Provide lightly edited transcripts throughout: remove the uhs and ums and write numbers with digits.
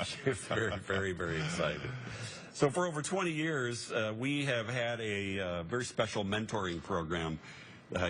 She's very, very, very excited. So for over 20 years, we have had a very special mentoring program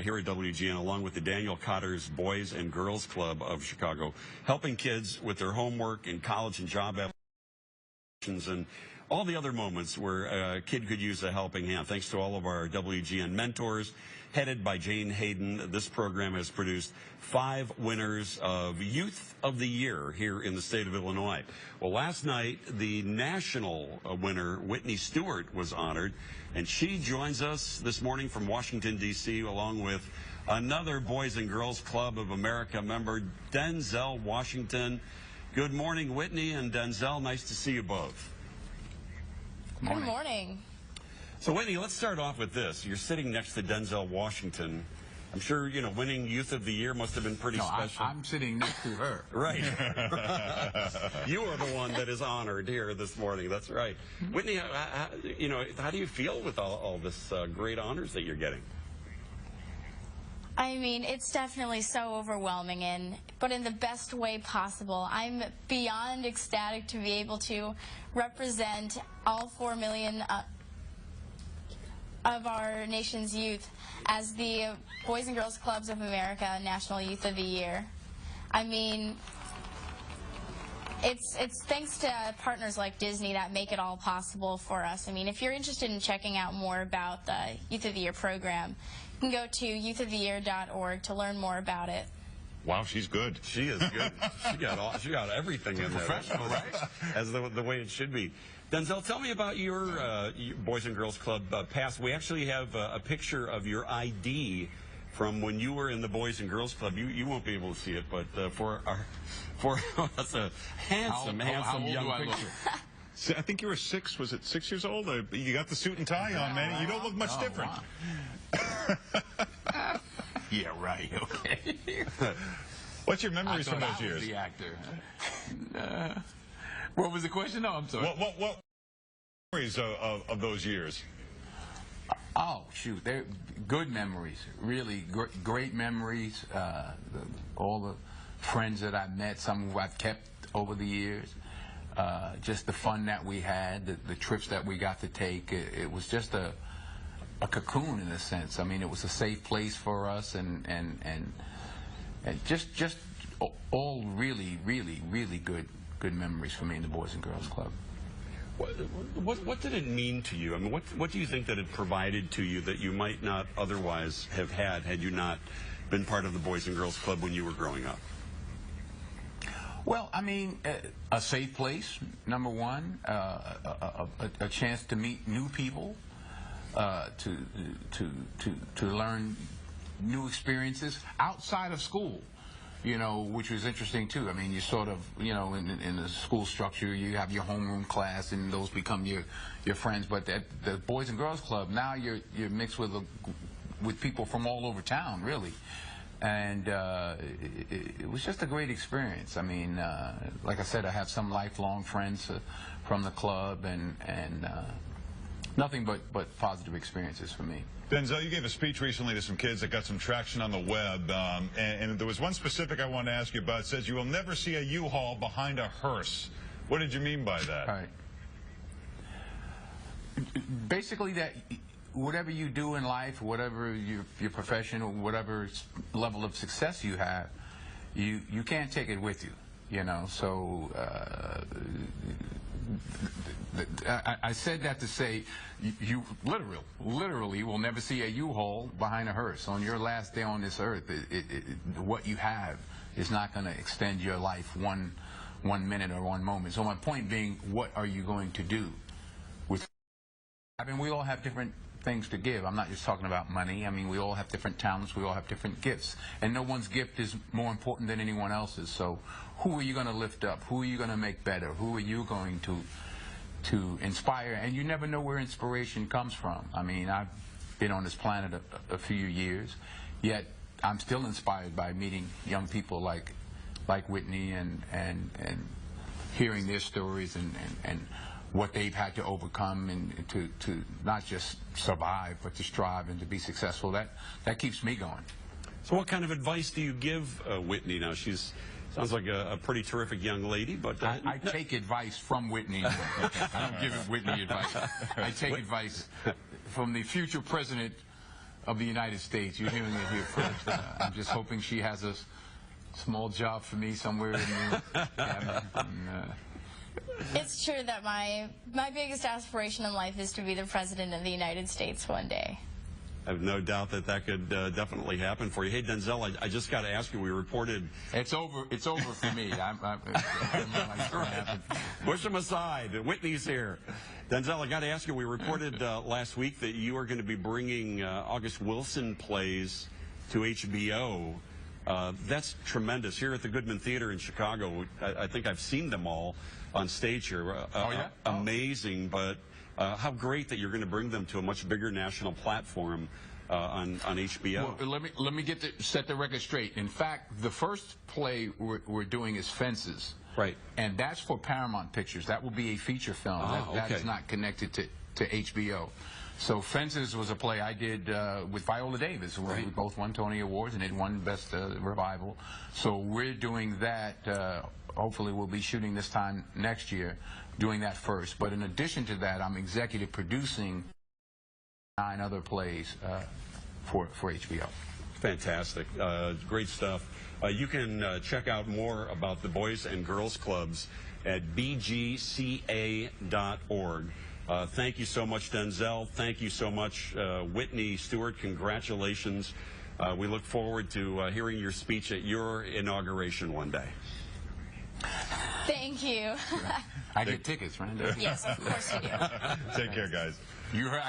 here at WGN, along with the Daniel Cotter's Boys and Girls Club of Chicago, helping kids with their homework and college and job applications and all the other moments where a kid could use a helping hand. Thanks to all of our WGN mentors, headed by Jane Hayden, this program has produced 5 winners of Youth of the Year here in the state of Illinois. Well, last night, the national winner, Whitney Stewart, was honored, and she joins us this morning from Washington, D.C., along with another Boys and Girls Club of America member, Denzel Washington. Good morning, Whitney and Denzel. Nice to see you both. Good morning. So, Whitney, let's start off with this. You're sitting next to Denzel Washington. I'm sure, you know, winning Youth of the Year must have been pretty special. I'm sitting next to her. Right. You are the one that is honored here this morning. That's right. Whitney, how do you feel with all this great honors that you're getting? I mean, it's definitely so overwhelming, but in the best way possible. I'm beyond ecstatic to be able to represent all 4 million of our nation's youth as the Boys and Girls Clubs of America National Youth of the Year. I mean, it's thanks to partners like Disney that make it all possible for us. I mean, if you're interested in checking out more about the Youth of the Year program, you can go to youthoftheyear.org to learn more about it. Wow, she's good. She is good. She got everything in there. Professional, right? As the way it should be. Denzel, tell me about your Boys and Girls Club past. We actually have a picture of your ID from when you were in the Boys and Girls Club. You won't be able to see it, but that's a handsome young picture. I think you were 6. Was it 6 years old? You got the suit and tie on, man. You don't look much different. Wow. Yeah, right. Okay. What's your memories from those years? The actor. What was the question? No, I'm sorry. What memories of those years? Oh, shoot. They're good memories. Really great memories. All the friends that I met, some who I've kept over the years. Just the fun that we had, the trips that we got to take. It was just a cocoon in a sense. I mean, it was a safe place for us, and just all really good memories for me in the Boys and Girls Club. What did it mean to you? I mean, what do you think that it provided to you that you might not otherwise have had you not been part of the Boys and Girls Club when you were growing up? Well, I mean, a safe place, number one, a chance to meet new people, to learn new experiences outside of school, you know, which was interesting too. I mean, you sort of, you know, in the school structure, you have your homeroom class, and those become your friends. But at the Boys and Girls Club, now you're mixed with people from all over town, really. And it was just a great experience. I mean, like I said, I have some lifelong friends from the club, and nothing but positive experiences for me. Denzel, you gave a speech recently to some kids that got some traction on the web, and there was one specific I wanted to ask you about. It says you will never see a U-Haul behind a hearse. What did you mean by that? All right. Basically, that whatever you do in life, whatever your profession, or whatever level of success you have, you can't take it with you, you know. So I said that to say you literally will never see a U-Haul behind a hearse. On your last day on this earth, what you have is not going to extend your life one minute or one moment. So my point being, what are you going to do with? I mean, we all have different things to give. I'm not just talking about money. I mean, we all have different talents. We all have different gifts. And no one's gift is more important than anyone else's. So who are you going to lift up? Who are you going to make better? Who are you going to inspire? And you never know where inspiration comes from. I mean, I've been on this planet a few years, yet I'm still inspired by meeting young people like Whitney and hearing their stories and what they've had to overcome, and to not just survive, but to strive and to be successful. That keeps me going. So what kind of advice do you give Whitney now? She's Sounds like a pretty terrific young lady, but I take advice from Whitney. I don't give Whitney advice. I take advice from the future president of the United States. You're hearing it here first. I'm just hoping she has a small job for me somewhere in the cabinet. It's true that my biggest aspiration in life is to be the president of the United States one day. I have no doubt that could definitely happen for you. Hey, Denzel, I just got to ask you, we reported... It's over for me. Push him aside. Whitney's here. Denzel, I got to ask you, we reported last week that you are going to be bringing August Wilson plays to HBO. That's tremendous. Here at the Goodman Theater in Chicago, I think I've seen them all on stage here. Oh, yeah? Amazing, but... how great that you're going to bring them to a much bigger national platform on HBO. Well, let me set the record straight. In fact, the first play we're doing is Fences. Right. And that's for Paramount Pictures. That will be a feature film. That is not connected to HBO. So Fences was a play I did with Viola Davis. We both won Tony Awards, and it won Best Revival. So we're doing that. Hopefully we'll be shooting this time next year, doing that first. But in addition to that, I'm executive producing 9 other plays for HBO. Fantastic. Great stuff. You can check out more about the Boys and Girls Clubs at BGCA.org. Thank you so much, Denzel. Thank you so much, Whitney Stewart. Congratulations. We look forward to hearing your speech at your inauguration one day. Thank you. I get tickets, right? Yes, of course you do. Take care, guys.